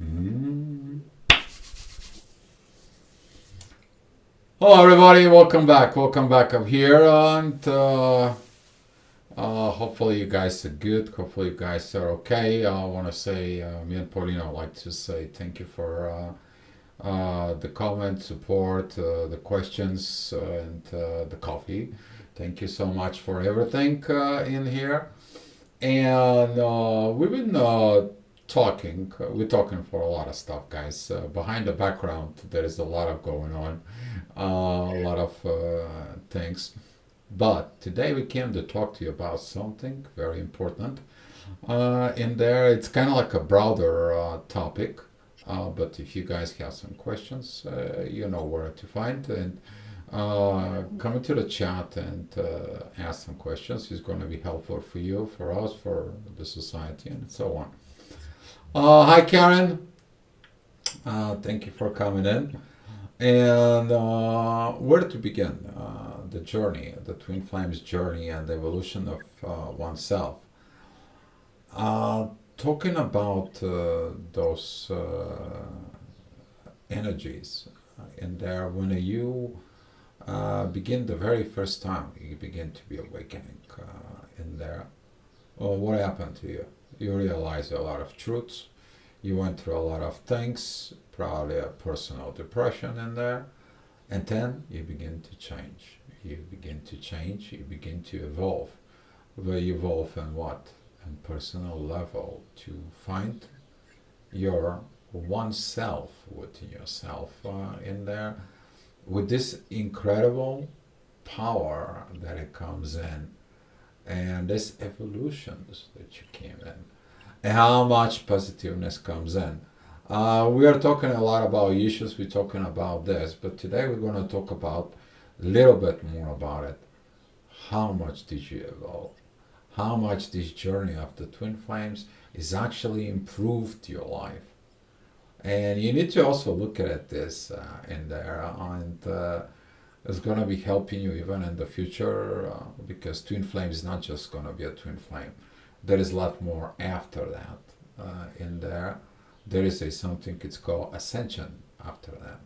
Mm. Hello, everybody. Welcome back. Welcome back up here. And hopefully, you guys are good. Hopefully, you guys are okay. I want to say, me and Paulina would like to say thank you for the comment, support, the questions, and the coffee. Thank you so much for everything in here. And we've been talking. We're talking for a lot of stuff, guys. Behind the background, there is a lot of going on, a lot of things. But today we came to talk to you about something very important. In there, it's kind of like a broader topic. But if you guys have some questions, you know where to find. And come into the chat and ask some questions. It's going to be helpful for you, for us, for the society, and so on. Hi, Karen. Thank you for coming in. And where to begin? The journey, the twin flames journey, and the evolution of oneself. Uh, Talking about those energies in there, when you begin the very first time, you begin to be awakening in there. Well, what happened to you? You realize a lot of truths. You went through a lot of things, probably a personal depression in there, and then you begin to change. You begin to change. You begin to evolve. Well, you evolve in what? On personal level to find your oneself within yourself in there with this incredible power that it comes in and this evolutions that you came in and how much positiveness comes in. We are talking a lot about issues, we're talking about this, but today we're going to talk about a little bit more about it. How much did you evolve? How much this journey of the twin flames is actually improved your life? And you need to also look at this in there, and it's going to be helping you even in the future because twin flame is not just going to be a twin flame. There is a lot more after that in there. There is a something it's called ascension after that.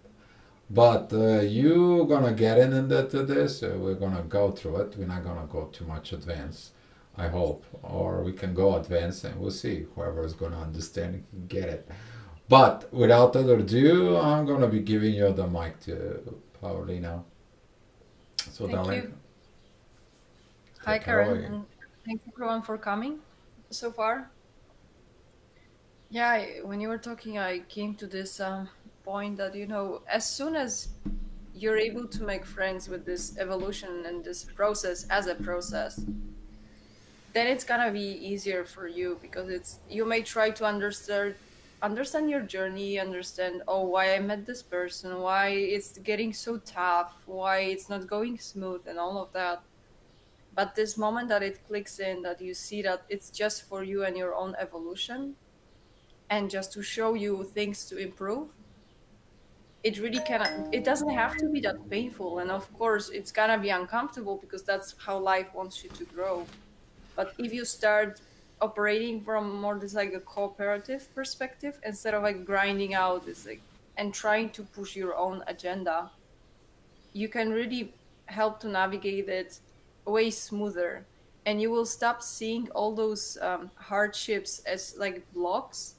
But you gonna get into this. We're gonna go through it. We're not gonna go too much advanced, I hope, or we can go advanced and we'll see. Whoever is gonna understand it can get it. But without further ado, I'm gonna be giving you the mic to Paulina. So, Thank darling, you. Hi, take care Karen, away. and thanks everyone for coming so far. Yeah, when you were talking, I came to this point that, as soon as you're able to make friends with this evolution and this process as a process, then it's gonna be easier for you because you may try to understand your journey, understand, oh, why I met this person, why it's getting so tough, why it's not going smooth, and all of that. But this moment that it clicks in, that you see that it's just for you and your own evolution, and just to show you things to improve, it really cannot, it doesn't have to be that painful. And of course, it's gonna be uncomfortable because that's how life wants you to grow. But if you start operating from more this like a cooperative perspective instead of like grinding out this like and trying to push your own agenda, you can really help to navigate it way smoother, and you will stop seeing all those hardships as like blocks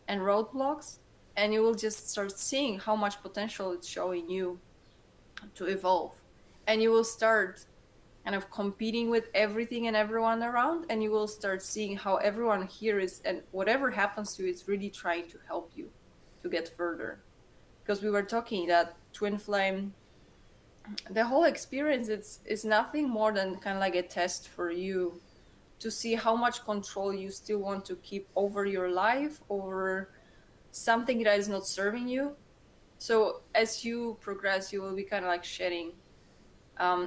and roadblocks, and you will just start seeing how much potential it's showing you to evolve. And you will start kind of competing with everything and everyone around, and you will start seeing how everyone here is, and whatever happens to you is really trying to help you to get further. Because we were talking that twin flame, the whole experience, it's nothing more than kind of like a test for you to see how much control you still want to keep over your life, over something that is not serving you. So as you progress, you will be kind of like shedding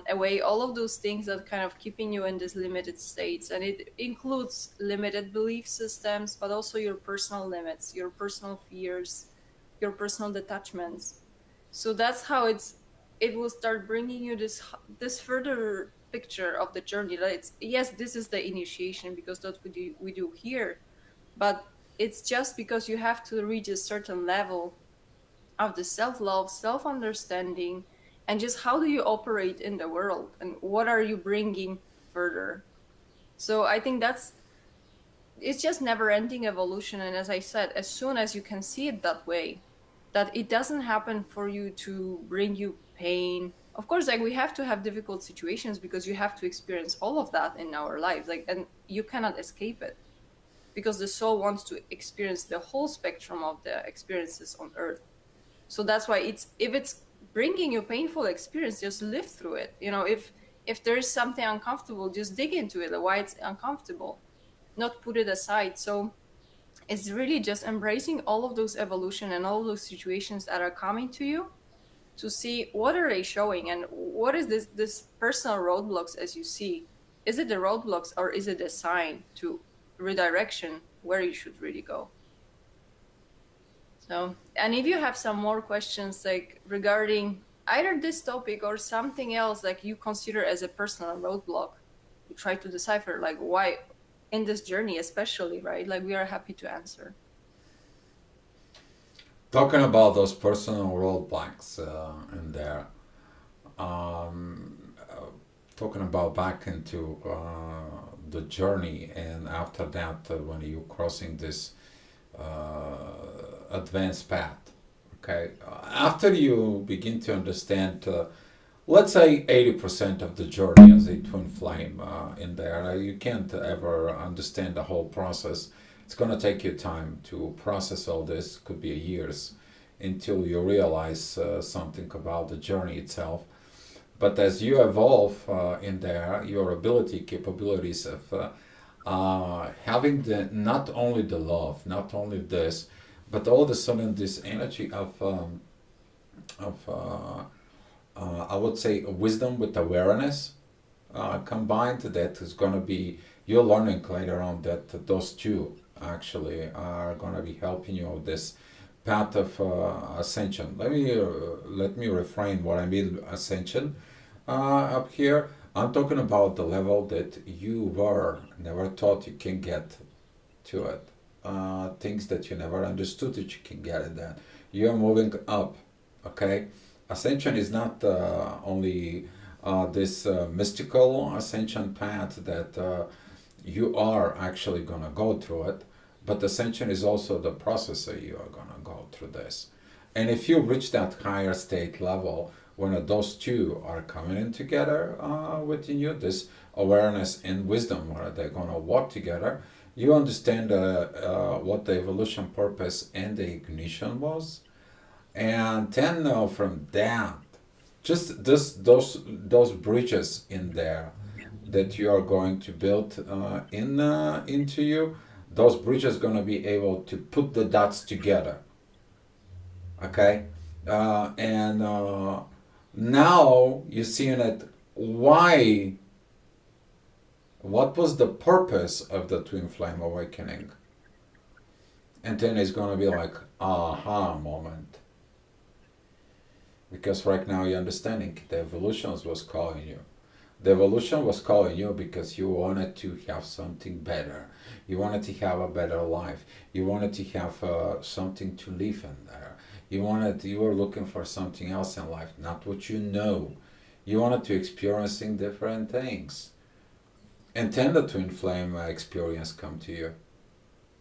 away all of those things that kind of keeping you in this limited states, and it includes limited belief systems, but also your personal limits, your personal fears, your personal detachments. So that's how it will start bringing you this further picture of the journey, that it's, yes, this is the initiation because that's what we do here, but it's just because you have to reach a certain level of the self-love, self-understanding, and just how do you operate in the world and what are you bringing further. So I think that's, it's just never ending evolution. And as I said, as soon as you can see it that way, that it doesn't happen for you to bring you pain. Of course, like we have to have difficult situations because you have to experience all of that in our lives, like, and you cannot escape it because the soul wants to experience the whole spectrum of the experiences on earth. So that's why it's, if it's bringing you painful experience, just live through it. You know, if there is something uncomfortable, just dig into it, why it's uncomfortable, not put it aside. So it's really just embracing all of those evolution and all of those situations that are coming to you, to see what are they showing and what is this personal roadblocks as you see. Is it the roadblocks or is it a sign to redirection where you should really go? So, and if you have some more questions like regarding either this topic or something else like you consider as a personal roadblock, you try to decipher like why in this journey especially, right? Like we are happy to answer. Talking about those personal roadblocks in there, talking about back into the journey, and after that, when you crossing this advanced path, okay, after you begin to understand, let's say 80% of the journey as a twin flame in there, you can't ever understand the whole process. It's going to take you time to process all this, could be years, until you realize something about the journey itself. But as you evolve in there, your ability, capabilities of having the not only the love, not only this, but all of a sudden this energy of I would say wisdom with awareness combined, that is going to be, you're learning later on that those two actually are going to be helping you with this path of ascension. Let me refrain what I mean ascension up here. I'm talking about the level that you were never thought you can get to it. Things that you never understood that you can get it. That you are moving up. Okay, ascension is not only this mystical ascension path that you are actually gonna go through it, but ascension is also the process that you are gonna go through this. And if you reach that higher state level, when those two are coming in together within you, this awareness and wisdom, where they're gonna work together, you understand what the evolution purpose and the ignition was, and then from that, just those bridges in there that you are going to build into you, those bridges going to be able to put the dots together. Okay, and now you're seeing it. Why? What was the purpose of the twin flame awakening? And then it's going to be like aha moment. Because right now you're understanding the evolution was calling you. The evolution was calling you because you wanted to have something better. You wanted to have a better life. You wanted to have something to live in there. You were looking for something else in life, not what you know. You wanted to experiencing different things. And then the twin flame experience come to you.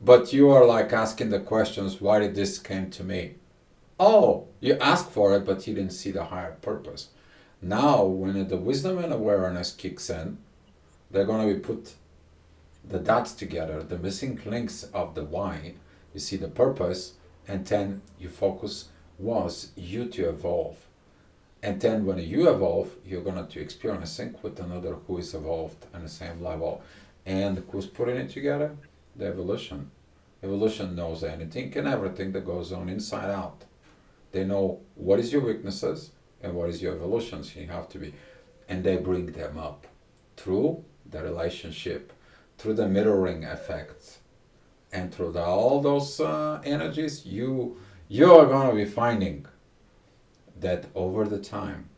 But you are like asking the questions, why did this came to me? Oh, you asked for it, but you didn't see the higher purpose. Now, when the wisdom and awareness kicks in, they're going to be put the dots together, the missing links of the why. You see the purpose, and then your focus was you to evolve. And then when you evolve, you're going to experience sync with another who is evolved on the same level. And who's putting it together? The evolution. Evolution knows anything and everything that goes on inside out. They know what is your weaknesses and what is your evolutions you have to be. And they bring them up through the relationship, through the mirroring effects, and through all those energies, you are going to be finding that over the time,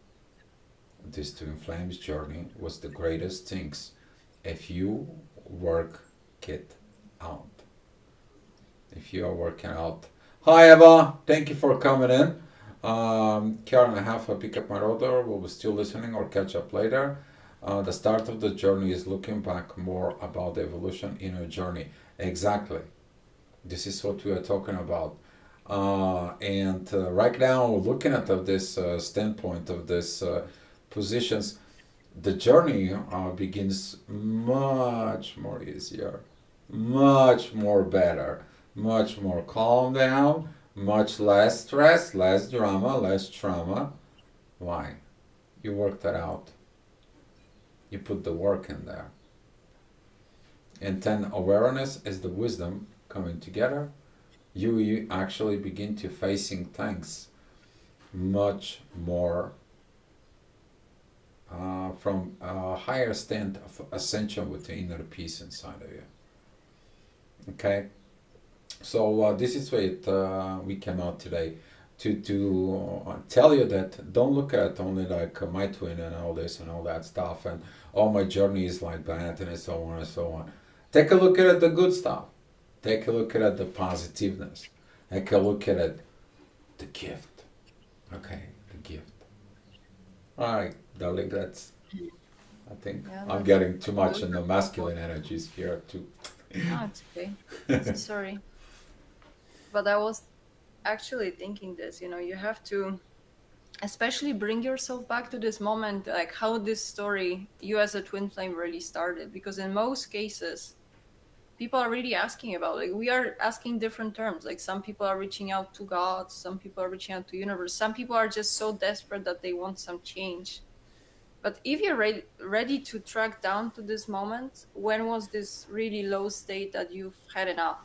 this twin flames journey was the greatest things if you work it out. if you are working out. Hi Eva, thank you for coming in. Karen, I have to pick up my daughter. We'll be still listening or catch up later. The start of the journey is looking back more about the evolution in a journey. Exactly. This is what we are talking about. And right now, looking at this standpoint of this positions, the journey begins much more easier, much more better, much more calm down, much less stress, less drama, less trauma. Why? You work that out. You put the work in there. And then awareness is the wisdom coming together. You actually begin to facing things much more from a higher stand of ascension with the inner peace inside of you. Okay, so this is what we came out today to tell you that don't look at only like my twin and all this and all that stuff and all my journey is like that and so on and so on. Take a look at the good stuff. Take a look at the positiveness. Take a look at it, the gift. Okay, the gift. All right, darling, that's. I think Yeah, I'm that's getting too much those in are the masculine energies here too. no, it's okay. Sorry. But I was actually thinking this, you have to especially bring yourself back to this moment, like how this story, you as a twin flame, really started. Because in most cases, people are really asking about, like, we are asking different terms. Like, some people are reaching out to God, some people are reaching out to universe, some people are just so desperate that they want some change. But if you're ready to track down to this moment, when was this really low state that you've had enough?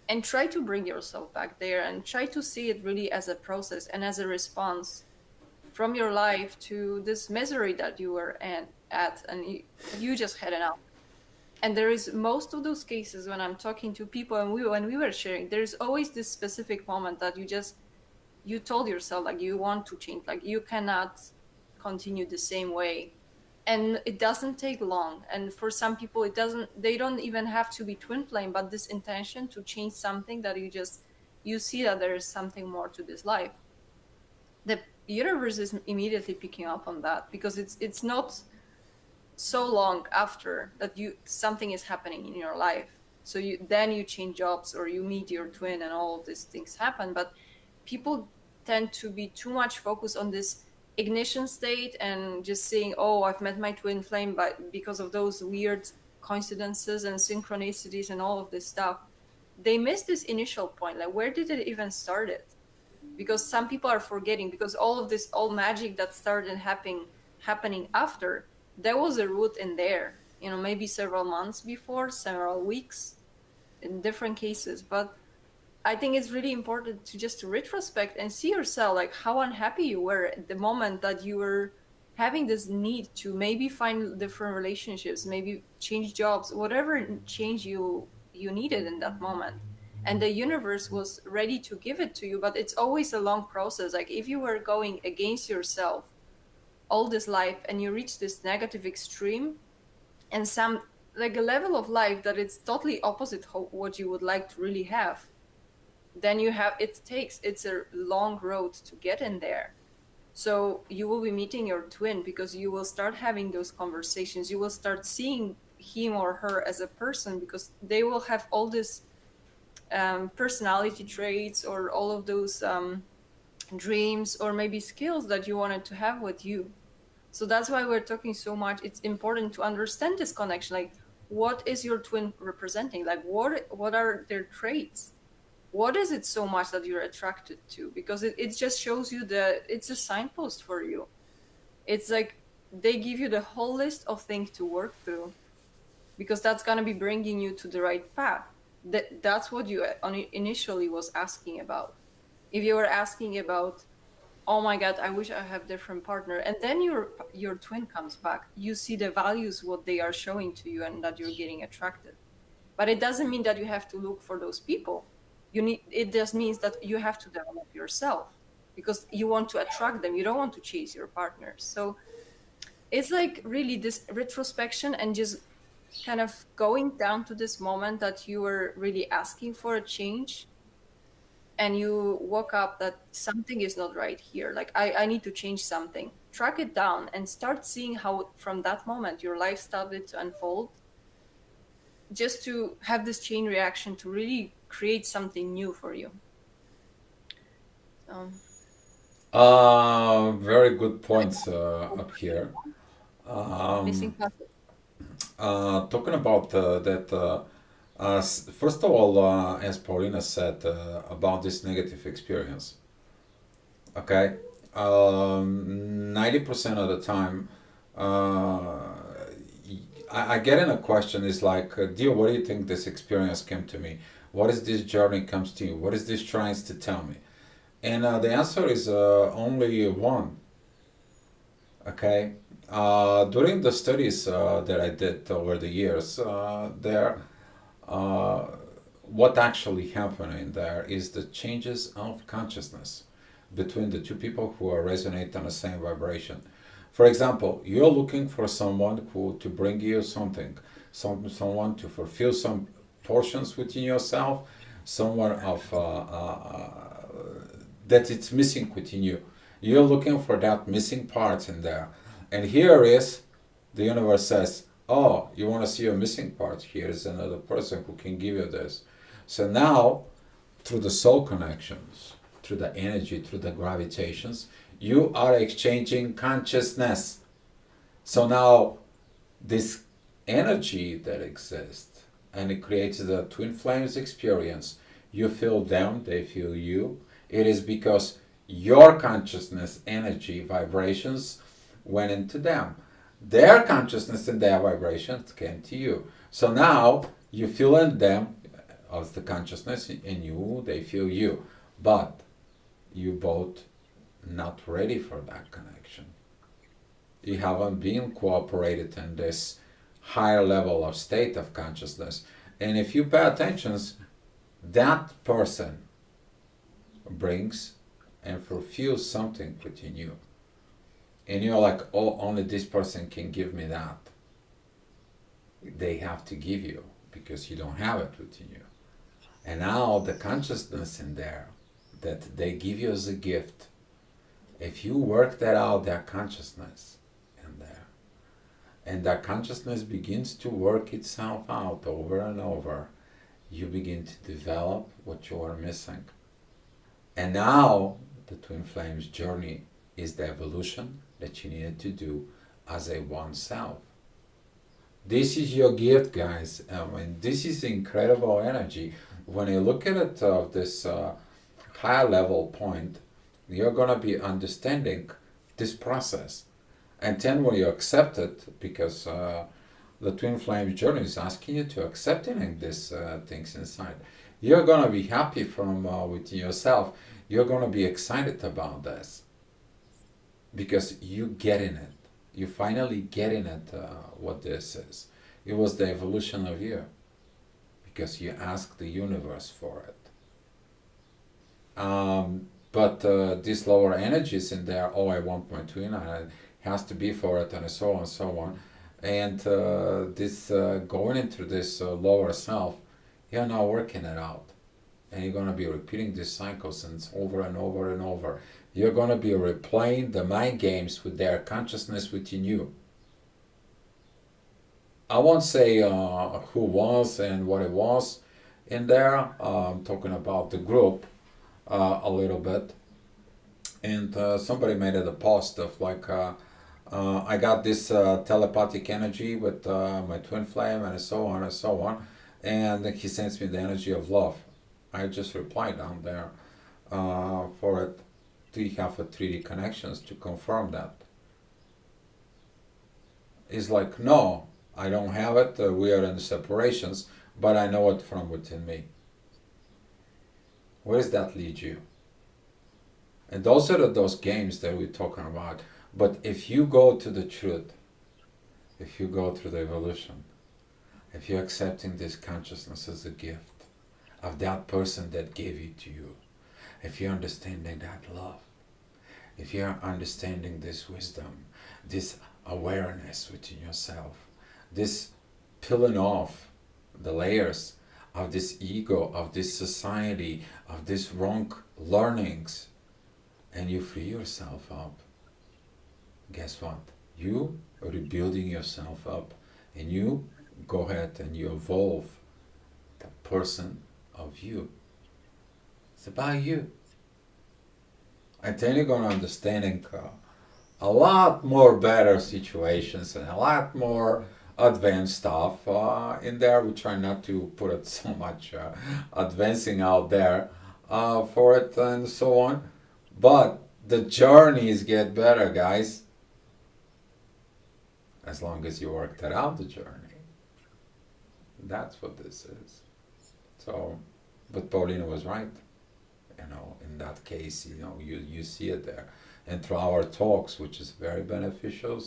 And try to bring yourself back there and try to see it really as a process and as a response from your life to this misery that you were at, and you just had enough. And there is most of those cases when I'm talking to people, and when we were sharing, there's always this specific moment that you told yourself, like, you want to change, like, you cannot continue the same way. And it doesn't take long, and for some people they don't even have to be twin flame, but this intention to change something, that you see that there is something more to this life. The universe is immediately picking up on that, because it's not so long after that you something is happening in your life, so you change jobs or you meet your twin and all of these things happen. But people tend to be too much focused on this ignition state and just saying, oh, I've met my twin flame, but because of those weird coincidences and synchronicities and all of this stuff, they miss this initial point, like, where did it even started? Because some people are forgetting, because all of this all magic that started happening after, there was a root in there, maybe several months before, several weeks, in different cases. But I think it's really important to just to retrospect and see yourself, like, how unhappy you were at the moment that you were having this need to maybe find different relationships, maybe change jobs, whatever change you needed in that moment. And the universe was ready to give it to you, but it's always a long process. Like, if you were going against yourself all this life and you reach this negative extreme, and some, like, a level of life that it's totally opposite what you would like to really have, then it's a long road to get in there. So you will be meeting your twin, because you will start having those conversations, you will start seeing him or her as a person, because they will have all this personality traits, or all of those dreams, or maybe skills that you wanted to have with you. So that's why we're talking so much. It's important to understand this connection. Like, what is your twin representing? Like, what are their traits? What is it so much that you're attracted to? Because it just shows you that it's a signpost for you. It's like they give you the whole list of things to work through, because that's going to be bringing you to the right path. That's what you initially was asking about. If you were asking about, oh my god, I wish I have different partner, and then your twin comes back, you see the values what they are showing to you, and that you're getting attracted. But it doesn't mean that you have to look for those people. It just means that you have to develop yourself, because you want to attract them, you don't want to chase your partners. So it's like really this retrospection, and just kind of going down to this moment that you were really asking for a change, and you woke up that something is not right here. Like, I need to change something. Track it down and start seeing how from that moment your life started to unfold, just to have this chain reaction to really create something new for you. So Very good like, points up here. missing Um, puzzle. Talking about that, first of all, as Paulina said about this negative experience, okay, 90% of the time, I get in a question is like, dear, what do you think this experience came to me? What is this journey comes to you? What is this trying to tell me? And the answer is only one. Okay. During the studies that I did over the years, uh, what actually happened in there is the changes of consciousness between the two people who are resonate on the same vibration. For example, you're looking for someone who to bring you something, someone to fulfill some portions within yourself, someone of that it's missing within you. You're looking for that missing part in there, and here is the universe says, "Oh, you want to see a missing part? Here is another person who can give you this." So now, through the soul connections, through the energy, through the gravitations, you are exchanging consciousness. So now, this energy that exists and it creates the twin flames experience. You feel them, they feel you. It is because your consciousness, energy, vibrations went into them. Their consciousness and their vibrations came to you. So now you feel in them of the consciousness in you, they feel you. But you both not ready for that connection. You haven't been cooperated in this higher level of state of consciousness. And if you pay attention, that person brings and fulfills something within you. And you're like, oh, only this person can give me that. They have to give you because you don't have it within you. And now the consciousness in there that they give you as a gift, if you work that out, that consciousness in there, and that consciousness begins to work itself out over and over, you begin to develop what you are missing. And now the twin flames journey is the evolution that you needed to do as a one self. This is your gift, guys. I mean, this is incredible energy. When you look at it this higher level point, you're gonna be understanding this process. And then when you accept it, because the twin flame journey is asking you to accepting these things inside, you're gonna be happy from within yourself. You're gonna be excited about this because you get in it. You finally get in it what this is. It was the evolution of you because you asked the universe for it. But these lower energies in there, oh, I want my twin, and it has to be for it, and so on and so on. And this going into this lower self, you're now working it out. And you're going to be repeating these cycles and over and over and over. You're going to be replaying the mind games with their consciousness within you. I won't say who was and what it was in there. I'm talking about the group a little bit. And somebody made it a post of like, I got this telepathic energy with my twin flame and so on and so on. And he sends me the energy of love. I just replied down there for it. Do you have a 3D connections to confirm that? He's like, no, I don't have it. We are in separations, but I know it from within me. Where does that lead you? And those are those games that we're talking about. But if you go to the truth, if you go through the evolution, if you're accepting this consciousness as a gift of that person that gave it to you, if you're understanding that love, if you're understanding this wisdom, this awareness within yourself, this peeling off the layers of this ego, of this society, of these wrong learnings, and you free yourself up, guess what? You are rebuilding yourself up, and you go ahead and you evolve the person of you. It's about you. And then you're gonna understanding a lot more better situations and a lot more advanced stuff in there. We try not to put it so much advancing out there for it and so on. But the journeys get better, guys, as long as you work that out, the journey. That's what this is. So, but Paulina was right. In that case, you see it there. And through our talks, which is very beneficial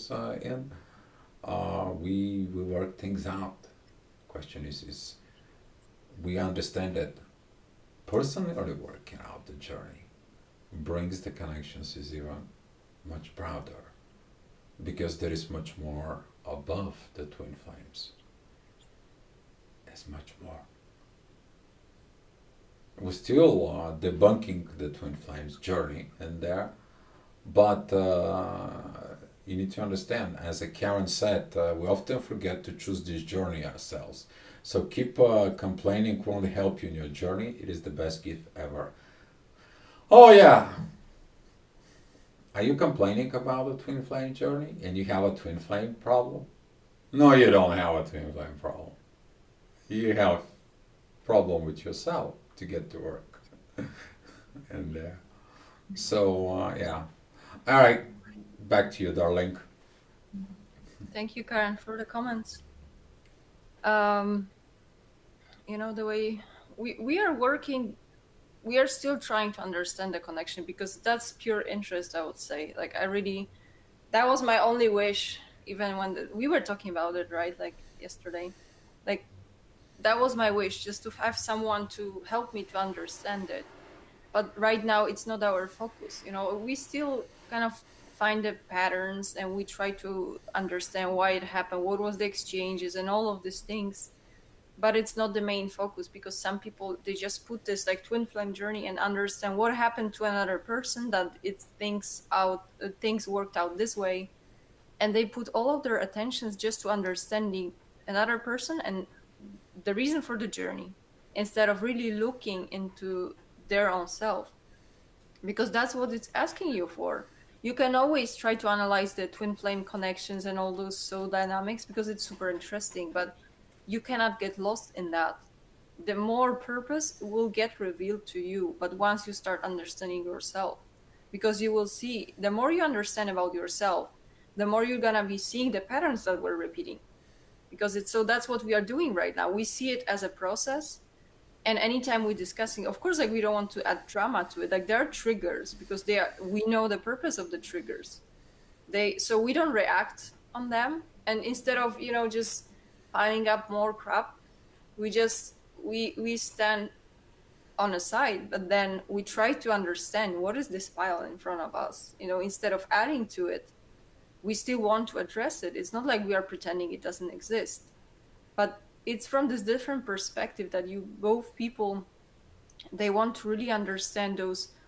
we work things out. Question is we understand that personally working out the journey brings the connections is even much prouder because there is much more above the twin flames. There's much more. We're still debunking the twin flames journey in there, but you need to understand, as Karen said, we often forget to choose this journey ourselves. So keep complaining won't help you in your journey. It is the best gift ever. Oh yeah. Are you complaining about the twin flame journey and you have a twin flame problem? No, you don't have a twin flame problem. You have problem with yourself to get to work. And so yeah. All right, back to you, darling. Thank you, Karen, for the comments. Um, the way we are working, we are still trying to understand the connection because that's pure interest, I would say. Like, that was my only wish, even when we were talking about it, right? Like yesterday. Like, that was my wish, just to have someone to help me to understand it. But right now, it's not our focus. We still kind of find the patterns and we try to understand why it happened, what was the exchanges, and all of these things. But it's not the main focus because some people, they just put this like twin flame journey and understand what happened to another person, that things worked out this way, and they put all of their attentions just to understanding another person and the reason for the journey, instead of really looking into their own self, because that's what it's asking you for. You can always try to analyze the twin flame connections and all those soul dynamics because it's super interesting, but you cannot get lost in that. The more purpose will get revealed to you, but once you start understanding yourself, because you will see, the more you understand about yourself, the more you're gonna be seeing the patterns that we're repeating, because it's so that's what we are doing right now. We see it as a process, and anytime we're discussing, of course, like, we don't want to add drama to it. Like, there are triggers because we know the purpose of the triggers. So we don't react on them, and instead of just piling up more crap, we stand on a side, but then we try to understand what is this pile in front of us. Instead of adding to it, we still want to address it. It's not like we are pretending it doesn't exist, but it's from this different perspective that both people, they want to really understand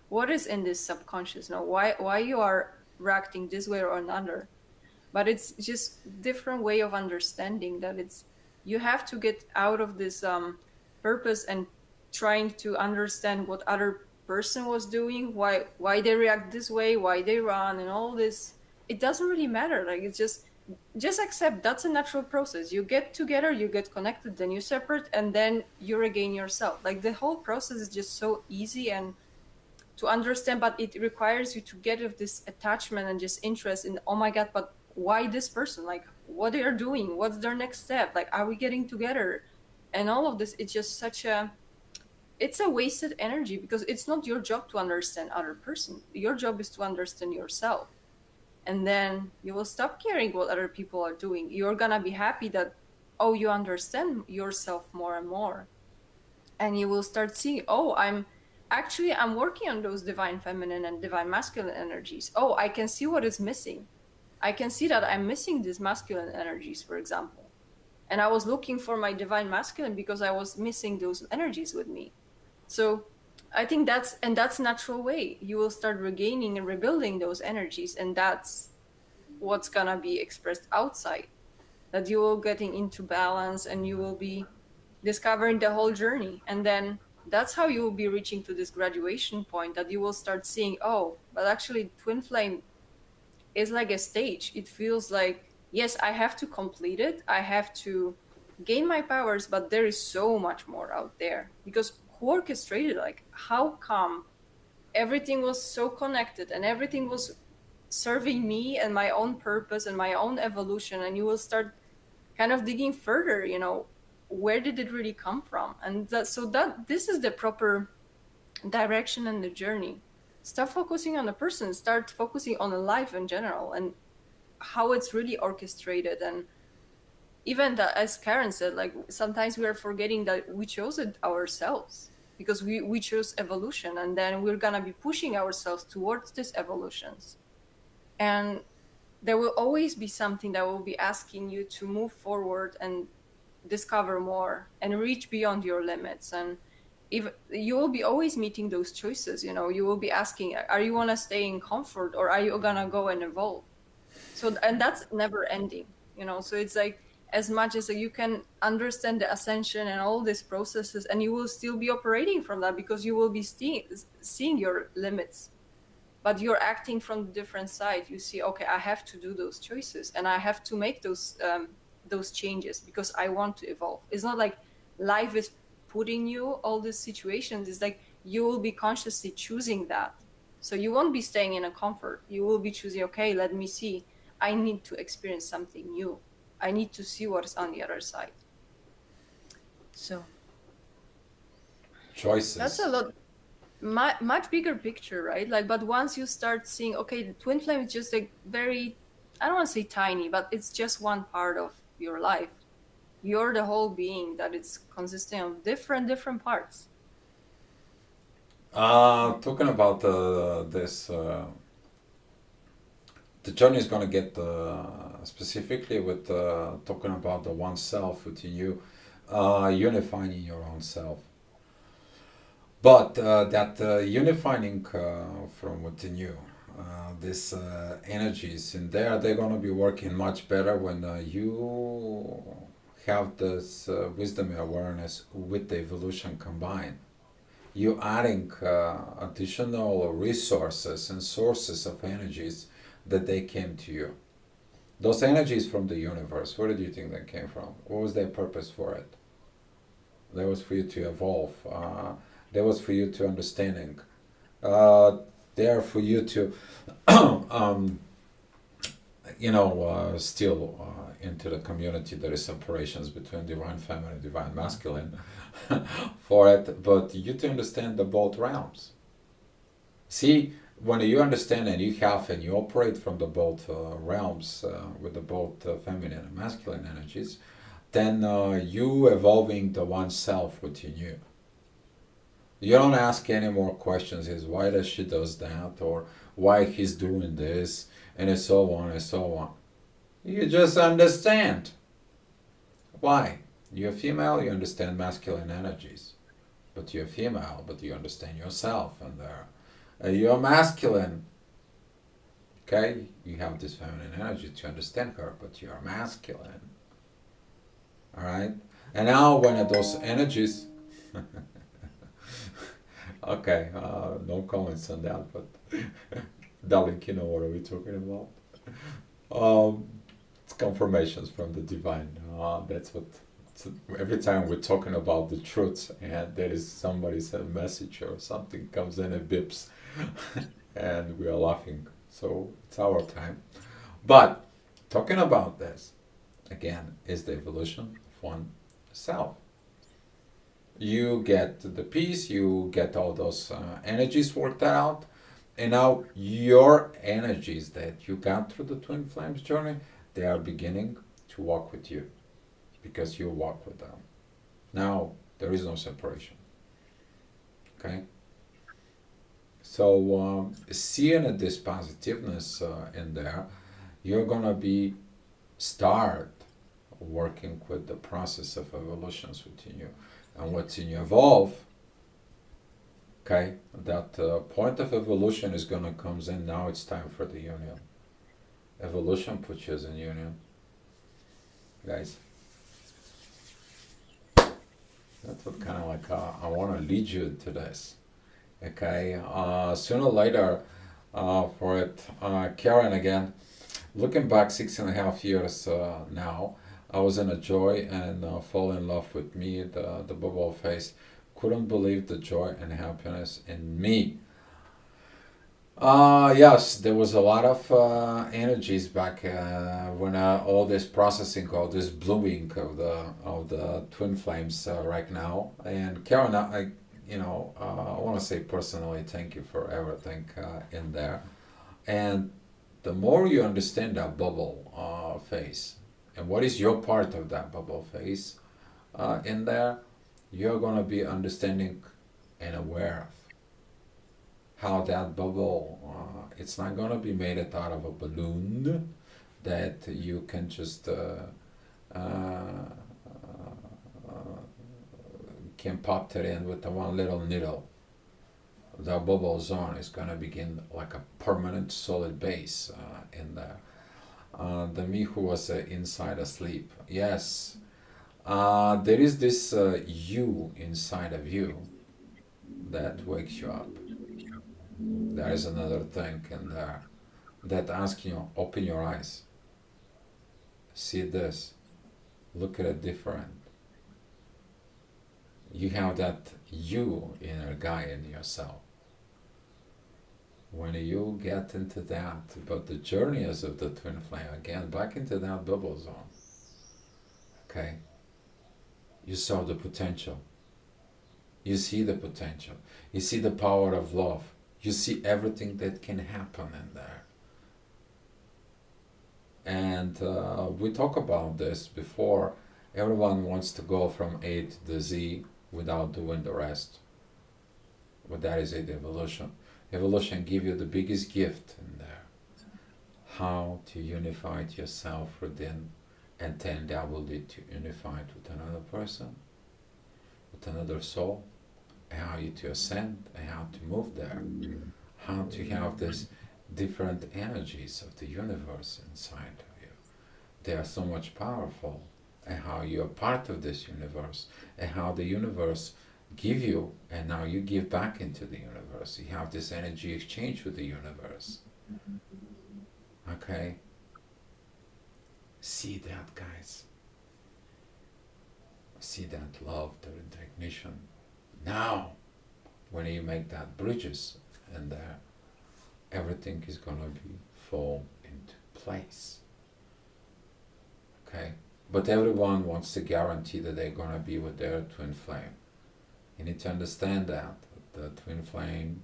what is in this subconscious, why you are reacting this way or another. But it's just different way of understanding that you have to get out of this purpose and trying to understand what other person was doing, why they react this way, why they run, and all this. It doesn't really matter. Like, it's just accept that's a natural process. You get together, you get connected, then you separate, and then you regain yourself. Like, the whole process is just so easy and to understand, but it requires you to get rid of this attachment and just interest in, oh my god, but why this person, like, what they are doing, what's their next step, like, are we getting together, and all of this. It's just it's a wasted energy because it's not your job to understand other person. Your job is to understand yourself, and then you will stop caring what other people are doing. You're gonna be happy that, oh, you understand yourself more and more, and you will start seeing, oh, I'm working on those divine feminine and divine masculine energies. Oh, I can see what is missing. I can see that I'm missing these masculine energies, for example. And I was looking for my divine masculine because I was missing those energies with me. So I think that's natural way. You will start regaining and rebuilding those energies, and that's what's gonna be expressed outside. That you will getting into balance and you will be discovering the whole journey. And then that's how you will be reaching to this graduation point that you will start seeing, oh, but actually twin flame is like a stage. It feels like, yes, I have to complete it. I have to gain my powers, but there is so much more out there. Because who orchestrated, like, how come everything was so connected and everything was serving me and my own purpose and my own evolution? And you will start kind of digging further, where did it really come from? And that this is the proper direction and the journey. Stop focusing on the person, start focusing on the life in general and how it's really orchestrated. And even that, as Karen said, like sometimes we are forgetting that we chose it ourselves because we chose evolution, and then we're gonna be pushing ourselves towards these evolutions. And there will always be something that will be asking you to move forward and discover more and reach beyond your limits. And if you will be always meeting those choices, you will be asking, are you want to stay in comfort or are you gonna go and evolve? So, and that's never ending, so it's like, as much as you can understand the ascension and all these processes, and you will still be operating from that because you will be seeing your limits, but you're acting from a different side. You see, okay, I have to do those choices and I have to make those changes because I want to evolve. It's not like life is putting you all these situations. It's like you will be consciously choosing that. So you won't be staying in a comfort. You will be choosing, okay, let me see. I need to experience something new. I need to see what is on the other side. So that's a Choices. lot, much bigger picture, right? Like, but once you start seeing, okay, the twin flame is just a very, I don't want to say tiny, but it's just one part of your life. You're the whole being that it's consisting of different parts. Talking about this, the journey is going to get specifically with talking about the oneself within you, unifying your own self. But that unifying from within you, these energies in there, they're going to be working much better when you have this wisdom and awareness with the evolution combined. You adding additional resources and sources of energies that they came to you. Those energies from the universe, where do you think they came from? What was their purpose for it? That was for you to evolve. That was for you to understanding. Uh, there for you to, um, still into the community. There is separations between divine feminine and divine masculine for it, but you to understand the both realms. See, when you understand and you have and you operate from the both realms with the both feminine and masculine energies, then you evolving the one self within you. You don't ask any more questions. Is why does she does that or why he's doing this and so on and so on. You just understand. Why? You're female. You understand masculine energies, but you're female. But you understand yourself and there. You're masculine. Okay, you have this feminine energy to understand her, but you're masculine. All right, and now when those energies, okay, no comments on that, but darling, you know what are we talking about? It's confirmations from the divine. That's what. So every time we're talking about the truth, and there is somebody sent a message or something comes in and bips, and we are laughing. So it's our time. But talking about this again is the evolution of one self. You get the peace, you get all those energies worked out, and now your energies that you got through the twin flames journey, they are beginning to walk with you because you walk with them. Now there is no separation. Okay. So seeing this positiveness in there, you're gonna be start working with the process of evolutions within you. And what's in you evolve, okay, that point of evolution is gonna comes in. Now it's time for the union. Evolution puts you in union, guys. That's what kind of like I want to lead you to this. Okay, sooner or later, for it, Karen again. Looking back 6.5 years now, I was in a joy and fall in love with me, the bubble face. Couldn't believe the joy and happiness in me. Yes, there was a lot of energies back when all this processing, all this blooming of the twin flames right now. And Karen, I want to say personally, thank you for everything in there. And the more you understand that bubble phase, and what is your part of that bubble phase in there, you're gonna be understanding and aware how that bubble, it's not going to be made it out of a balloon that you can just can pop it in with the one little needle. The bubble zone is going to begin like a permanent solid base in there. The me who was inside asleep. Yes, there is this you inside of you that wakes you up. There is another thing in there that asks you, open your eyes, see this, look at it different. You have that you inner guy in yourself. When you get into that, but the journey is of the twin flame, again, back into that bubble zone, okay, you saw the potential. You see the potential. You see the power of love. You see everything that can happen in there. And we talk about this before. Everyone wants to go from A to the Z without doing the rest. But that is it, evolution. Evolution gives you the biggest gift in there. How to unify yourself within, and then that will lead to unify it with another person, with another soul, and how you to ascend, and how to move there, how to have this different energies of the universe inside of you. They are so much powerful, and how you are part of this universe, and how the universe give you, and now you give back into the universe. You have this energy exchange with the universe. Okay? See that, guys. See that love, the recognition. Now, when you make that bridges, and everything is gonna be fall into place. Okay? But everyone wants to guarantee that they're gonna be with their twin flame. You need to understand that the twin flame,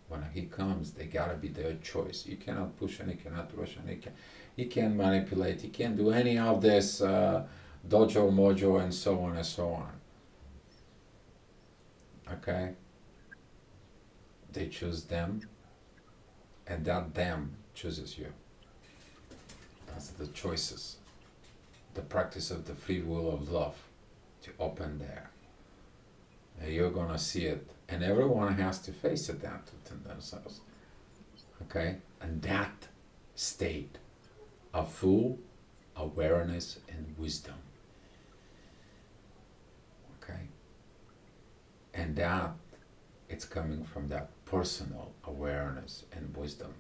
when he comes, they gotta be their choice. You cannot push and you cannot rush and you can't manipulate. You can't do any of this dojo, mojo, and so on and so on. Okay? They choose them, and that them chooses you. That's the choices. The practice of the free will of love to open there. And you're gonna see it, and everyone has to face it out within themselves. Okay? And that state of full awareness and wisdom. Okay? And that it's coming from that personal awareness and wisdom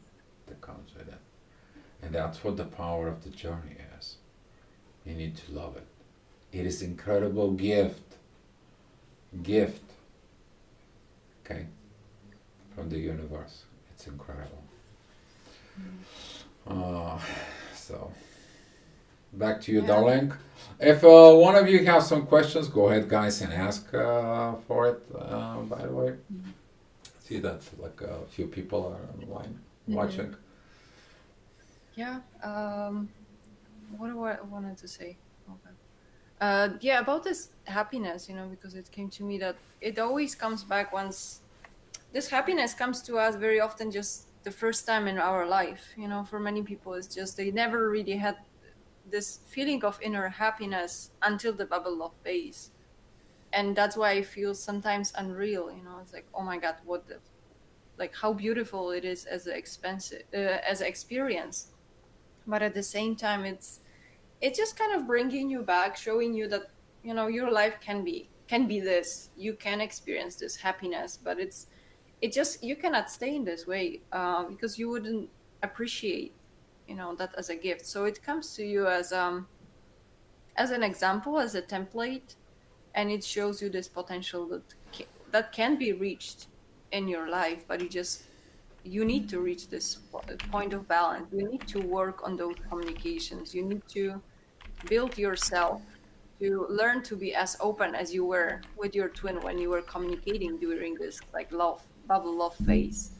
that comes with it. And that's what the power of the journey is. You need to love it. It is incredible gift. Gift. Okay? From the universe. It's incredible. So back to you, Yeah. darling. If one of you have some questions, go ahead, guys, and ask for it. By the way, see that like a few people are online watching. Yeah. What do I wanted to say? Okay. Yeah, about this happiness, because it came to me that it always comes back once this happiness comes to us very often just the first time in our life. For many people, it's just they never really had this feeling of inner happiness until the bubble of phase. And that's why I feel sometimes unreal, it's like, oh my god, what the, like how beautiful it is as an expensive as an experience. But at the same time, it's just kind of bringing you back, showing you that your life can be this, you can experience this happiness, but it just, you cannot stay in this way, because you wouldn't appreciate that as a gift. So it comes to you as an example, as a template, and it shows you this potential that can be reached in your life, but you need to reach this point of balance. You need to work on those communications. You need to build yourself to learn to be as open as you were with your twin when you were communicating during this like love bubble love phase.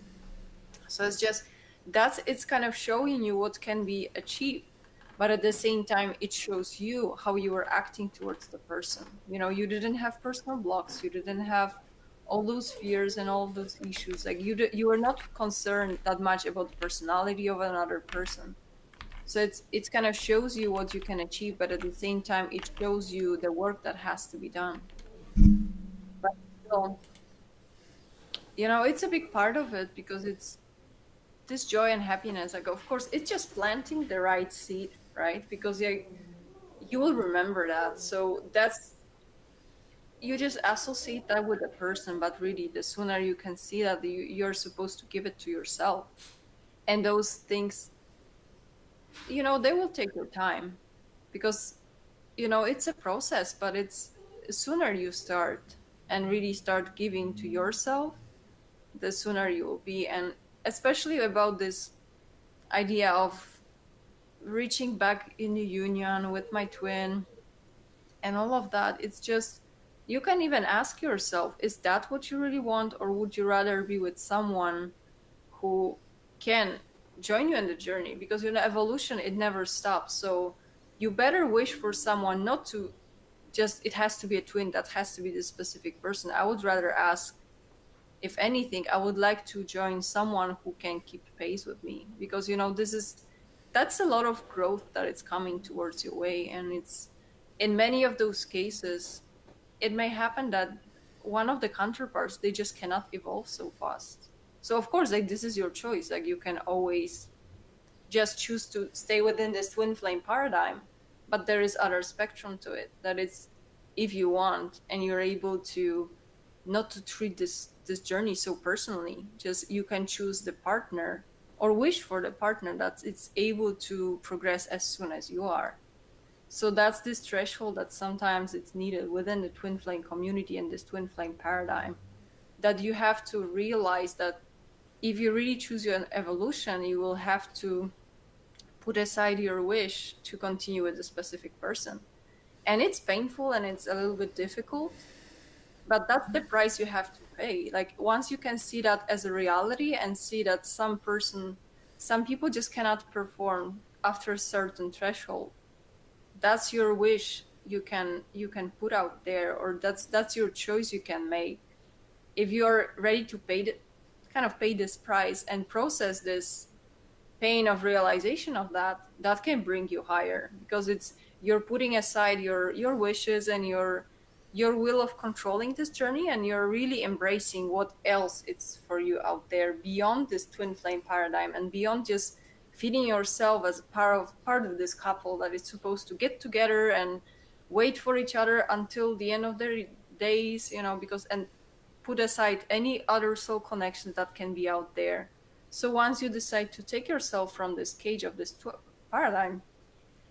So it's kind of showing you what can be achieved, but at the same time it shows you how you were acting towards the person. You didn't have personal blocks, you didn't have all those fears and all those issues. Like you were not concerned that much about the personality of another person. So it's kind of shows you what you can achieve, but at the same time it shows you the work that has to be done. But still, it's a big part of it, because it's this joy and happiness. Like, of course, it's just planting the right seed, right? Because you will remember that. So you just associate that with a person, but really, the sooner you can see that you're supposed to give it to yourself. And those things, they will take your time, because, it's a process, but it's sooner you start and really start giving to yourself, the sooner you will be. And especially about this idea of reaching back in the union with my twin and all of that, it's just, you can even ask yourself, is that what you really want, or would you rather be with someone who can join you in the journey? Because evolution, it never stops. So you better wish for someone, not to just, it has to be a twin, that has to be this specific person. I would rather ask, if anything, I would like to join someone who can keep pace with me, because that's a lot of growth that it's coming towards your way. And it's, in many of those cases, it may happen that one of the counterparts, they just cannot evolve so fast. So of course, like, this is your choice. Like, you can always just choose to stay within this twin flame paradigm, but there is other spectrum to it, that it's, if you want and you're able to not to treat this journey so personally, just you can choose the partner, or wish for the partner that it's able to progress as soon as you are. So that's this threshold that sometimes it's needed within the twin flame community and this twin flame paradigm, that you have to realize that if you really choose your evolution, you will have to put aside your wish to continue with a specific person. And it's painful and it's a little bit difficult, but that's the price you have to pay. Like, once you can see that as a reality and see that some people just cannot perform after a certain threshold, that's your wish you can put out there, or that's your choice you can make. If you're ready to kind of pay this price and process this pain of realization of that can bring you higher, because it's, you're putting aside your wishes and your will of controlling this journey, and you're really embracing what else it's for you out there beyond this twin flame paradigm, and beyond just feeding yourself as part of this couple that is supposed to get together and wait for each other until the end of their days, because, and put aside any other soul connections that can be out there. So once you decide to take yourself from this cage of this paradigm,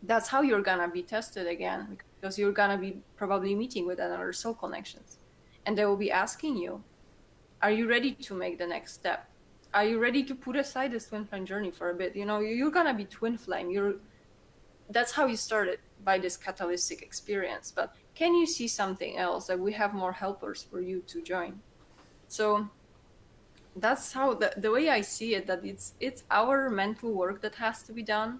that's how you're gonna be tested again, because you're gonna be probably meeting with another soul connections, and they will be asking you, are you ready to make the next step? Are you ready to put aside this twin flame journey for a bit? You're gonna be twin flame. That's how you started, by this catalytic experience, but can you see something else? Like, we have more helpers for you to join. So that's how the way I see it, that it's our mental work that has to be done,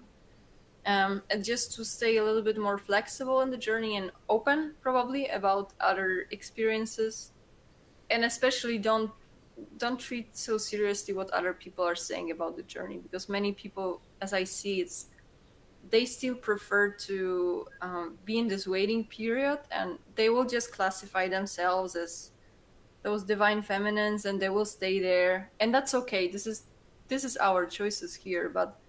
and just to stay a little bit more flexible in the journey and open probably about other experiences, and especially don't treat so seriously what other people are saying about the journey, because many people, as I see, they still prefer to be in this waiting period, and they will just classify themselves as those divine feminines, and they will stay there, and that's okay. This is our choices here, but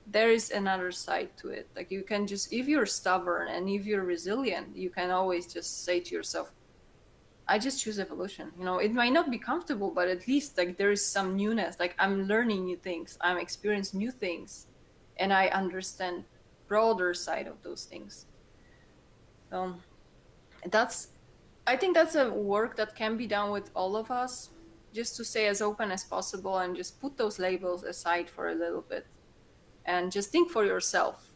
there is another side to it. Like, you can just, if you're stubborn and if you're resilient, you can always just say to yourself, I just choose evolution. It might not be comfortable, but at least like there is some newness. Like, I'm learning new things, I'm experiencing new things, and I understand broader side of those things. So that's I think that's a work that can be done with all of us, just to stay as open as possible and just put those labels aside for a little bit and just think for yourself.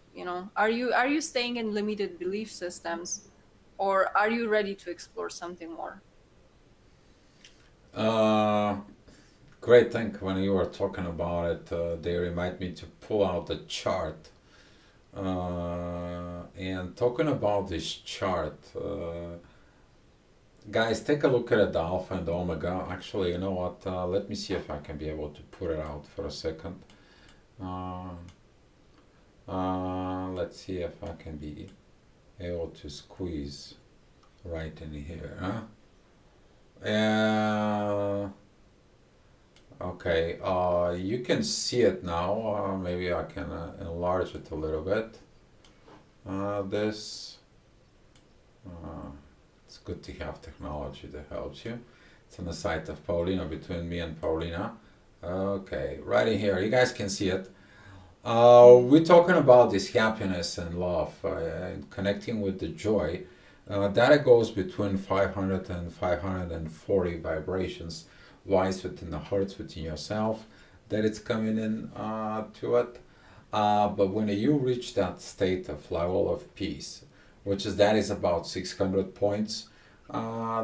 Are you staying in limited belief systems, or are you ready to explore something more? Uh, Great thing when you were talking about it, they remind me to pull out the chart. And talking about this chart, guys, take a look at the alpha and the omega. Actually, you know what? Let me see if I can be able to put it out for a second. Uh, let's see if I can be able to squeeze right in here. Huh? Okay, you can see it now. Maybe I can enlarge it a little bit. This, uh, it's good to have technology that helps you. It's on the site of Paulina, between me and Paulina. Okay, right in here, you guys can see it. We're talking about this happiness and love, and connecting with the joy. Data goes between 500 and 540 vibrations wise within the hertz within yourself that it's coming in to it. But when you reach that state of level of peace, that is about 600 points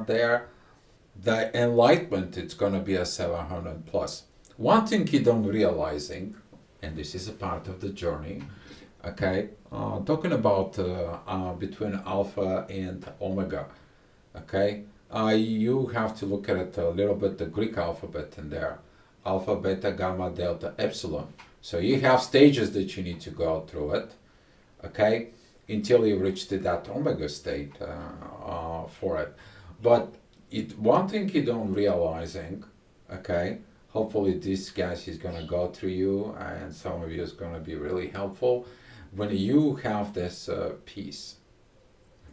there, the enlightenment it's gonna be a 700 plus. One thing you don't realizing, and this is a part of the journey, okay, talking about between alpha and omega, okay, you have to look at it a little bit, the Greek alphabet in there, alpha, beta, gamma, delta, epsilon. So you have stages that you need to go through it, okay, until you reach to that omega state for it. But one thing you don't realizing, okay, hopefully this guys is gonna go through you, and some of you is gonna be really helpful. When you have this peace,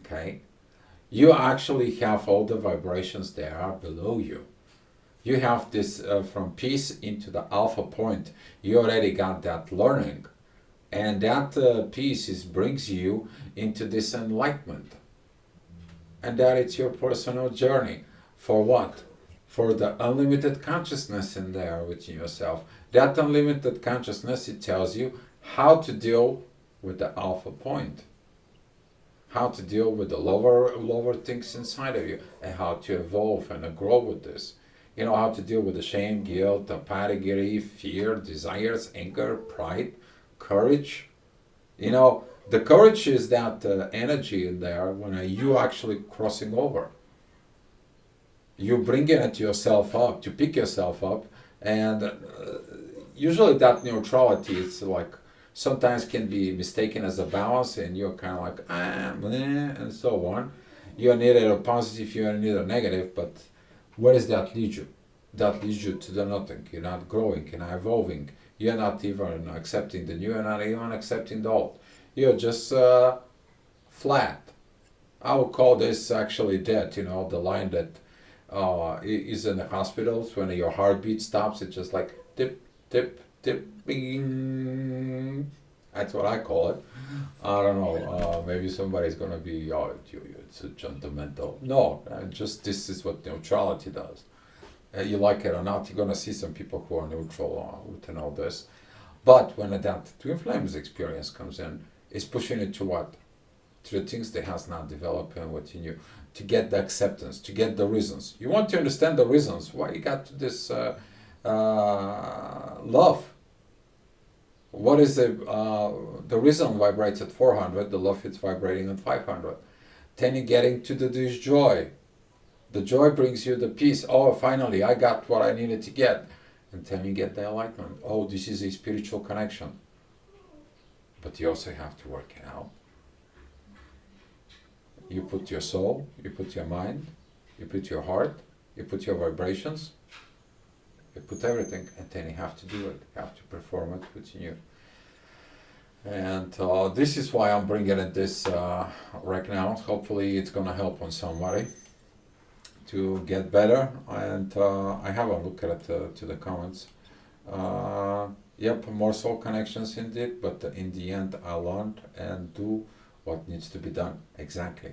okay, you actually have all the vibrations that are below you. You have this from peace into the alpha point. You already got that learning, and that peace brings you into this enlightenment, and that it's your personal journey. For what? For the unlimited consciousness in there within yourself. That unlimited consciousness, it tells you how to deal with the alpha point, how to deal with the lower things inside of you, and how to evolve and grow with this. You know how to deal with the shame, guilt, apathy, fear, desires, anger, pride, courage. The courage is that energy in there when you actually crossing over. You bringing it yourself up, to pick yourself up, and usually that neutrality is like sometimes can be mistaken as a balance, and you're kind of like and so on. You're neither a positive, you're neither negative, but where does that lead you? That leads you to the nothing. You're not growing, you're not evolving, you're not even accepting the new, you're not even accepting the old. You're just flat. I would call this actually dead, the line that is in the hospitals when your heartbeat stops, it's just like tip, tip, tip, bing. That's what I call it. I don't know. Maybe somebody's gonna be, it's a judgmental. No, just this is what neutrality does. You like it or not, you're gonna see some people who are neutral within all this. But when that twin flames experience comes in, it's pushing it to what? To the things that has not developed within you, to get the acceptance, to get the reasons. You want to understand the reasons why you got to this love. What is the reason vibrates at 400, the love is vibrating at 500. Then you're getting to this joy. The joy brings you the peace. Oh, finally, I got what I needed to get. And then you get the enlightenment. Oh, this is a spiritual connection. but you also have to work it out. You put your soul, you put your mind, you put your heart, you put your vibrations, you put everything, and then you have to do it. You have to perform it within you. And this is why I'm bringing it this right now. Hopefully, it's gonna help on somebody to get better. And I have a look at it to the comments. Yep, more soul connections indeed, but in the end, I learned and do what needs to be done. Exactly.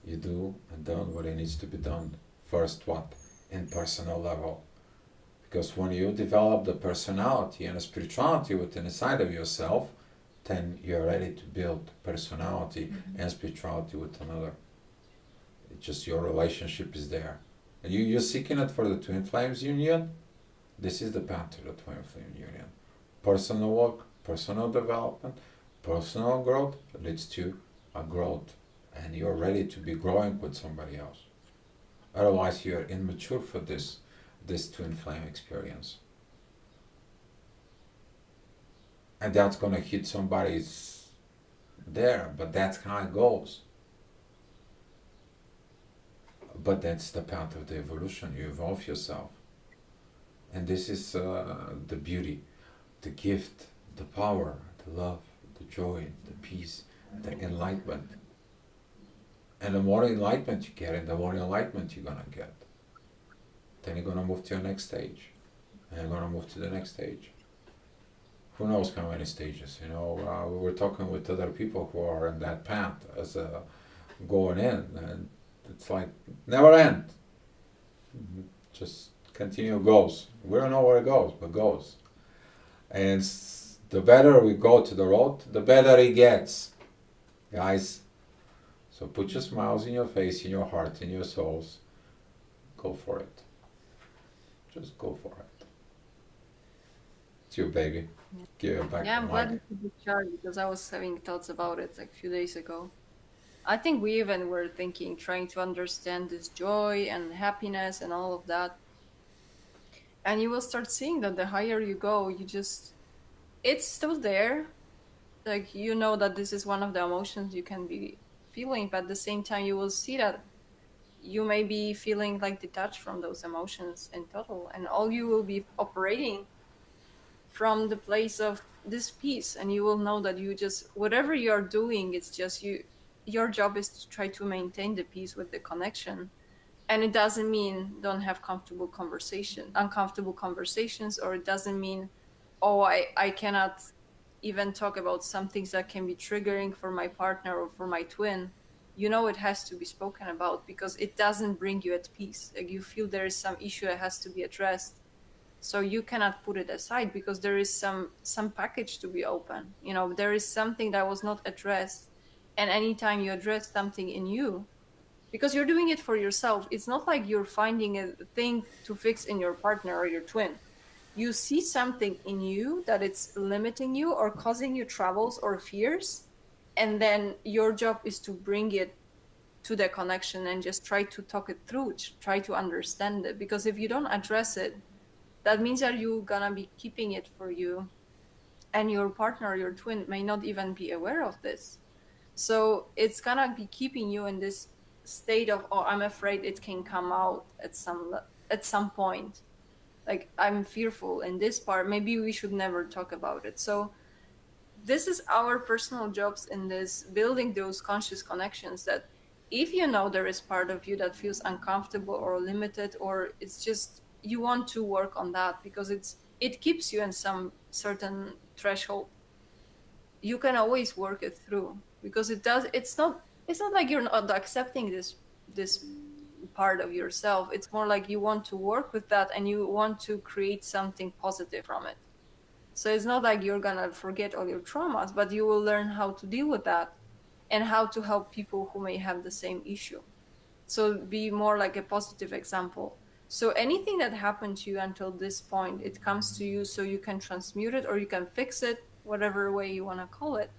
You do and done what it needs to be done. First, what? In personal level. Because when you develop the personality and the spirituality within inside of yourself, then you're ready to build personality and spirituality with another. It's just your relationship is there. And you're seeking it for the twin flames union. This is the path to the twin flame union. Personal work, personal development, personal growth leads to a growth. And you're ready to be growing with somebody else. Otherwise, you're immature for this twin flame experience. And that's gonna hit somebody's there, but that's how it goes. But that's the path of the evolution. You evolve yourself. And this is the beauty, the gift, the power, the love, the joy, the peace, the enlightenment. And the more enlightenment you get, and the more enlightenment you're gonna get, then you're gonna move to your next stage. And you're gonna move to the next stage. Who knows how many stages? We were talking with other people who are in that path as going in, and it's like never end. Just continue goes. We don't know where it goes, but goes. And the better we go to the road, the better it gets, guys. So put your smiles in your face, in your heart, in your souls. Go for it. Just go for it. It's your baby. Give it back Yeah, the I'm glad mic. you could be shared because I was having thoughts about it like a few days ago. I think we even were thinking, trying to understand this joy and happiness and all of that. And you will start seeing that the higher you go, it's still there. Like, you know that this is one of the emotions you can be feeling, but at the same time, you will see that you may be feeling like detached from those emotions in total. And all you will be operating from the place of this peace, and you will know that you just whatever you're doing, it's just your job is to try to maintain the peace with the connection. And it doesn't mean don't have uncomfortable conversations, or it doesn't mean, oh, I cannot even talk about some things that can be triggering for my partner or for my twin. It has to be spoken about because it doesn't bring you at peace. Like, you feel there is some issue that has to be addressed, so you cannot put it aside because there is some package to be open. There is something that was not addressed. And anytime you address something in you, because you're doing it for yourself, it's not like you're finding a thing to fix in your partner or your twin. You see something in you that it's limiting you or causing you troubles or fears, and then your job is to bring it to the connection and just try to talk it through, try to understand it. Because if you don't address it, that means that you're gonna be keeping it for you, and your partner or your twin may not even be aware of this. So it's gonna be keeping you in this state of, oh, I'm afraid it can come out at some point. Like, I'm fearful in this part, maybe we should never talk about it. So this is our personal jobs in this, building those conscious connections, that if you know there is part of you that feels uncomfortable or limited, or it's just you want to work on that because it keeps you in some certain threshold, you can always work it through. Because it's not like you're not accepting this part of yourself. It's more like you want to work with that and you want to create something positive from it. So it's not like you're gonna forget all your traumas, but you will learn how to deal with that and how to help people who may have the same issue. So be more like a positive example. So anything that happened to you until this point, it comes to you so you can transmute it or you can fix it, whatever way you want to call it.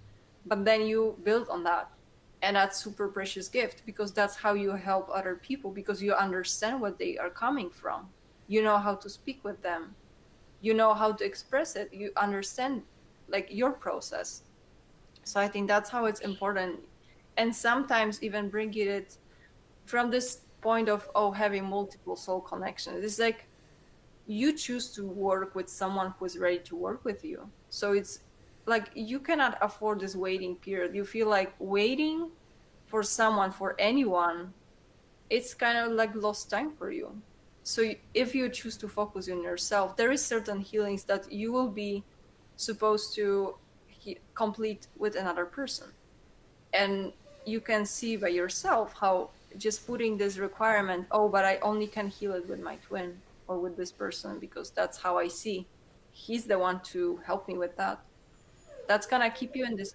But then you build on that. And that's super precious gift because that's how you help other people, because you understand what they are coming from. You know how to speak with them. You know how to express it. You understand like your process. So I think that's how it's important. And sometimes even bringing it from this point of, oh, having multiple soul connections. It's like you choose to work with someone who's ready to work with you. So it's like you cannot afford this waiting period. You feel like waiting for someone, for anyone, it's kind of like lost time for you. So if you choose to focus on yourself, there is certain healings that you will be supposed to complete with another person. And you can see by yourself how just putting this requirement, oh, but I only can heal it with my twin or with this person because that's how I see he's the one to help me with that. That's gonna keep you in this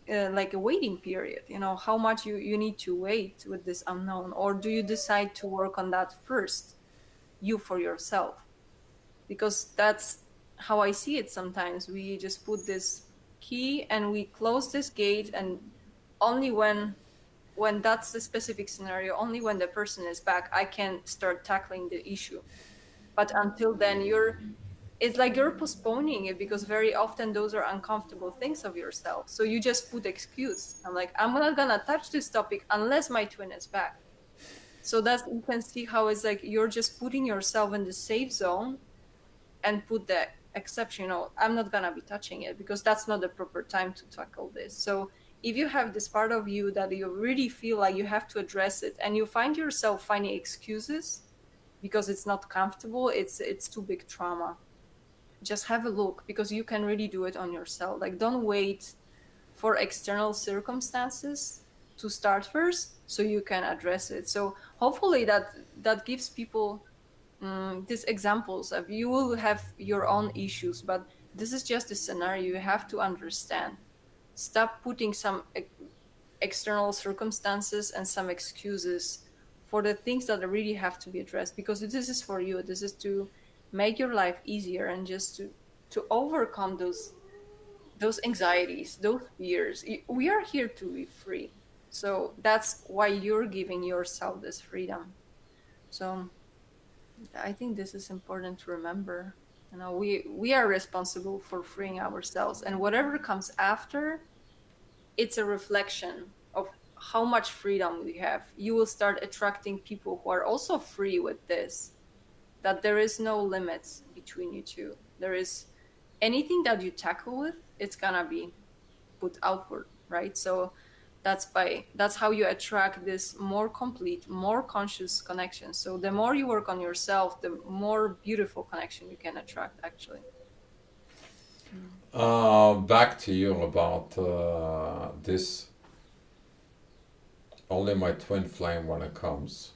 like a waiting period. How much you need to wait with this unknown, or do you decide to work on that first, you for yourself? Because that's how I see it. Sometimes we just put this key and we close this gate, and only when that's the specific scenario, only when the person is back, I can start tackling the issue. But until then, it's like you're postponing it, because very often those are uncomfortable things of yourself. So you just put excuse. I'm like, I'm not gonna touch this topic unless my twin is back. So that's, you can see how it's like you're just putting yourself in the safe zone and put the exception. I'm not gonna be touching it because that's not the proper time to tackle this. So if you have this part of you that you really feel like you have to address it, and you find yourself finding excuses because it's not comfortable, it's too big trauma, just have a look, because you can really do it on yourself. Like, don't wait for external circumstances to start first so you can address it. So hopefully that gives people these examples of, you will have your own issues, but this is just a scenario you have to understand. Stop putting some external circumstances and some excuses for the things that really have to be addressed, because this is for you. This is to make your life easier, and just to overcome those anxieties, those fears. We are here to be free. So that's why you're giving yourself this freedom. So I think this is important to remember. We are responsible for freeing ourselves, and whatever comes after, it's a reflection of how much freedom we have. You will start attracting people who are also free with this, that there is no limits between you two. There is anything that you tackle with, it's gonna be put outward, right? So that's how you attract this more complete, more conscious connection. So the more you work on yourself, the more beautiful connection you can attract, actually. Mm. Back to you about this. Only my twin flame when it comes.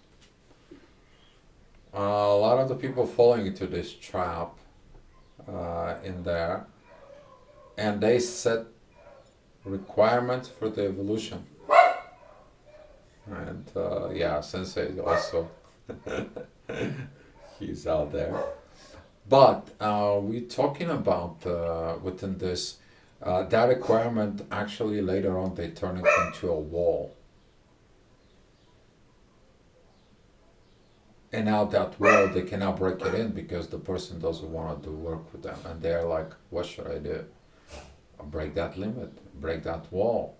A lot of the people falling into this trap in there, and they set requirements for the evolution. And yeah, Sensei also, he's out there. But we're talking about within this, that requirement actually later on they turn it into a wall. And now that wall, they cannot break it in because the person doesn't want to do work with them. And they're like, what should I do? Break that limit, break that wall.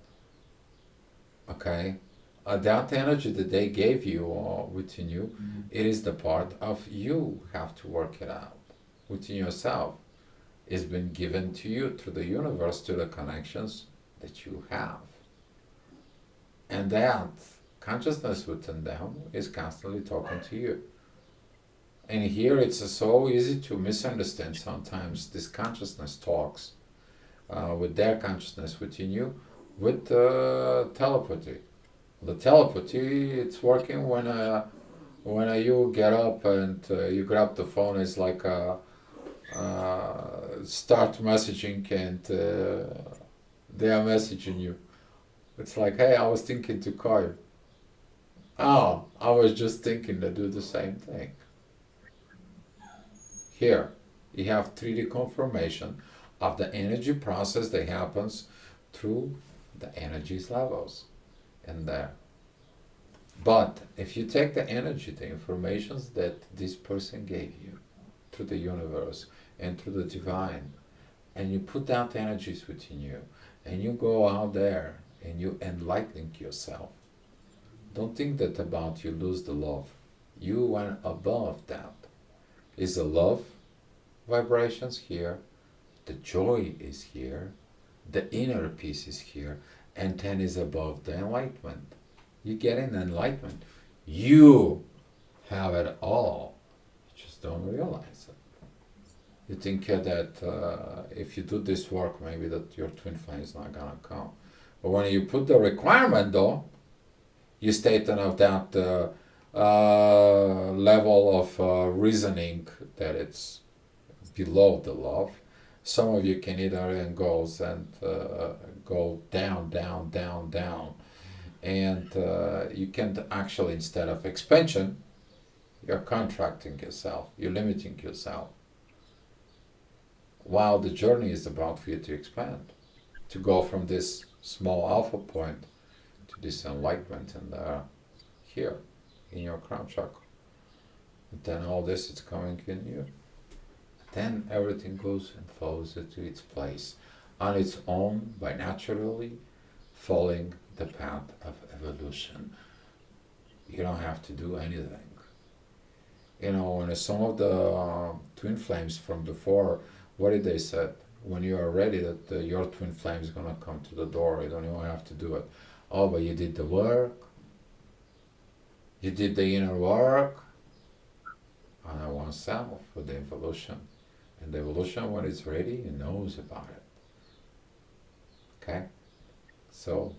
Okay? That energy that they gave you within you, it is the part of you have to work it out within yourself. It's been given to you through the universe, to the connections that you have. And that consciousness within them is constantly talking to you. And here it's so easy to misunderstand sometimes. This consciousness talks with their consciousness within you with telepathy. The telepathy, it's working when you get up and you grab the phone. It's like start messaging, and they are messaging you. It's like, hey, I was thinking to call you. Oh, I was just thinking to do the same thing. Here, you have 3D confirmation of the energy process that happens through the energies levels in there. But if you take the energy, the informations that this person gave you through the universe and through the divine, and you put that energies within you, and you go out there and you enlighten yourself, don't think that about you lose the love. You went above that. Is the love vibrations here, the joy is here, the inner peace is here, and 10 is above the enlightenment. You get an enlightenment. You have it all. You just don't realize it. You think that if you do this work, maybe that your twin flame is not gonna come. But when you put the requirement, though, you state of that level of reasoning that it's below the love. Some of you can either in goals and go down, down, down, down, and you can actually, instead of expansion, you're contracting yourself, you're limiting yourself. While the journey is about for you to expand, to go from this small alpha point to this enlightenment and here in your crown chakra. And then all this is coming in you. Then everything goes and falls into its place on its own by naturally following the path of evolution. You don't have to do anything. You know, when some of the twin flames from before, what did they say? When you are ready, that your twin flame is gonna come to the door. You don't even have to do it. Oh, but you did the work. You did the inner work on oneself for the evolution. And the evolution, when it's ready, it knows about it. Okay? So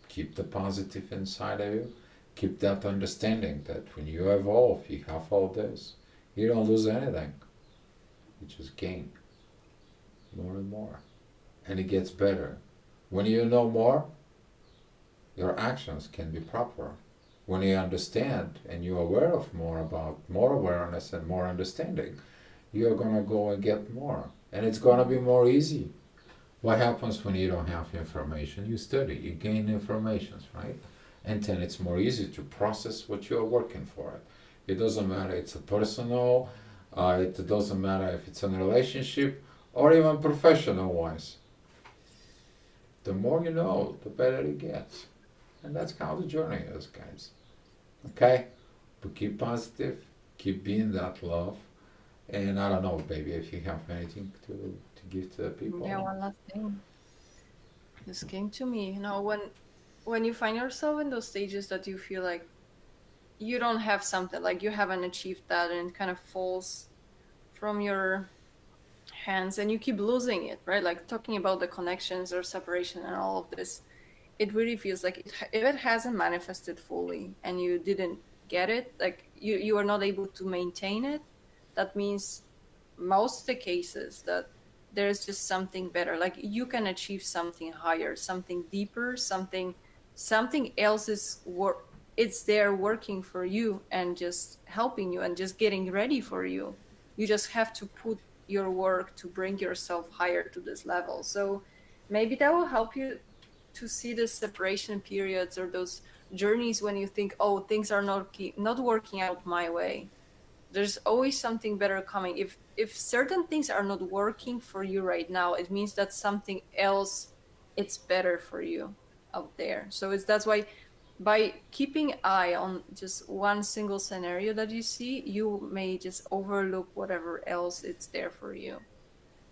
keep the positive inside of you. Keep that understanding that when you evolve, you have all this. You don't lose anything. You just gain more and more. And it gets better. When you know more, your actions can be proper. When you understand and you're aware of more about more awareness and more understanding, you're gonna go and get more. And it's gonna be more easy. What happens when you don't have information? You study, you gain information, right? And then it's more easy to process what you're working for it. It doesn't matter it's a personal, it doesn't matter if it's in a relationship or even professional wise. The more you know, the better it gets. And that's how the journey is, guys. Okay? But keep positive, keep being that love. And I don't know, baby, if you have anything to give to the Yeah, people. one last thing. This came to me. When you find yourself in those stages that you feel like you don't have something, like you haven't achieved that, and it kind of falls from your hands and you keep losing it, right? Like talking about the connections or separation and all of this, it really feels like if it hasn't manifested fully and you didn't get it, like you are not able to maintain it, that means most of the cases that there's just something better, like you can achieve something higher, something deeper, something else is it's there working for you and just helping you and just getting ready for you. You just have to put your work to bring yourself higher to this level. So maybe that will help you to see the separation periods or those journeys when you think, oh, things are not working out my way. There's always something better coming. If certain things are not working for you right now, it means that something else it's better for you out there. So it's that's why by keeping eye on just one single scenario that you see, you may just overlook whatever else it's there for you.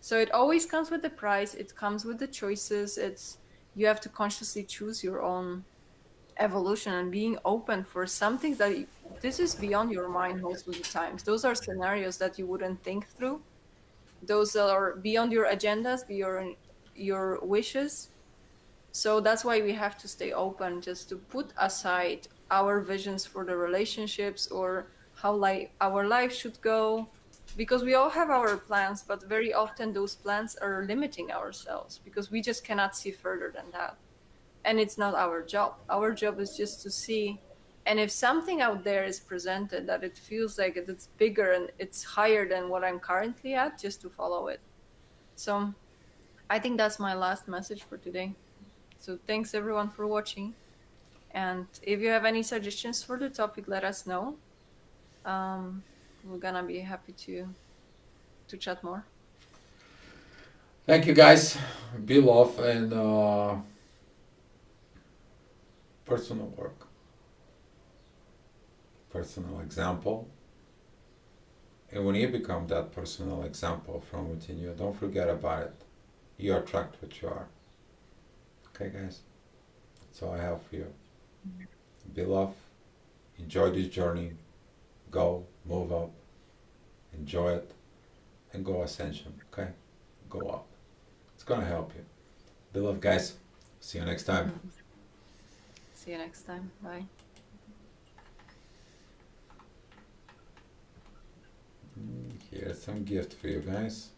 So it always comes with the price, it comes with the choices. It's you have to consciously choose your own evolution and being open for some things that this is beyond your mind most of the times. Those are scenarios that you wouldn't think through. Those are beyond your agendas, beyond your wishes. So that's why we have to stay open, just to put aside our visions for the relationships or how our life should go, because we all have our plans, but very often those plans are limiting ourselves because we just cannot see further than that. And it's not our job. Our job is just to see. And if something out there is presented that it feels like it's bigger and it's higher than what I'm currently at, just to follow it. So I think that's my last message for today. So thanks everyone for watching. And if you have any suggestions for the topic, let us know. We're gonna be happy to chat more. Thank you, guys. Be love and personal work, personal example. And when you become that personal example from within you, don't forget about it. You attract what you are. Okay, guys? That's all I have for you. Be love. Enjoy this journey. Go, move up, enjoy it, and go ascension. Okay? Go up. It's gonna help you. Be love, guys. See you next time. Mhm. See you next time. Bye. Here's some gift for you guys.